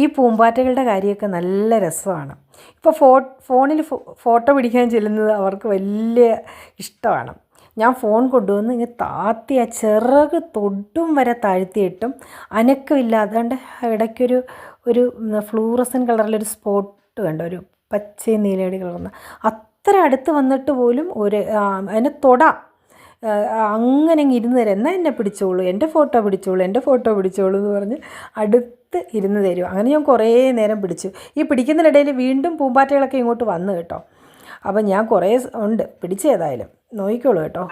ഈ പൂമ്പാറ്റകളുടെ കാര്യമൊക്കെ നല്ല രസമാണ്. ഇപ്പോൾ ഫോണിൽ ഫോട്ടോ പിടിക്കാൻ ചെല്ലുന്നത് അവർക്ക് വലിയ ഇഷ്ടമാണ്. ഞാൻ ഫോൺ കൊണ്ടുവന്ന് ഇങ്ങനെ താത്തി ആ ചിറക് തൊട്ടും വരെ താഴ്ത്തിയിട്ടും അനക്കമില്ലാതെ അതുകൊണ്ട് ഇടയ്ക്കൊരു ഫ്ലൂറസൻ കളറിലൊരു സ്പോട്ട് കണ്ടോ, ഒരു പച്ചയും നീലയുടെ കളർന്ന് അത്ര അടുത്ത് വന്നിട്ട് പോലും അതിനെ തൊടാം, അങ്ങനെ ഇരുന്ന് തരാം, എന്നാൽ എന്നെ പിടിച്ചോളൂ, എൻ്റെ ഫോട്ടോ പിടിച്ചോളൂ എന്ന് പറഞ്ഞ് അടുത്ത് ഇരുന്ന് തരും. അങ്ങനെ ഞാൻ കുറേ നേരം പിടിച്ചു. ഈ പിടിക്കുന്നതിനിടയിൽ വീണ്ടും പൂമ്പാറ്റകളൊക്കെ ഇങ്ങോട്ട് വന്നു കേട്ടോ. അപ്പം ഞാൻ കുറേ ഉണ്ട് പിടിച്ചേതായാലും, നോക്കിക്കോളൂ കേട്ടോ.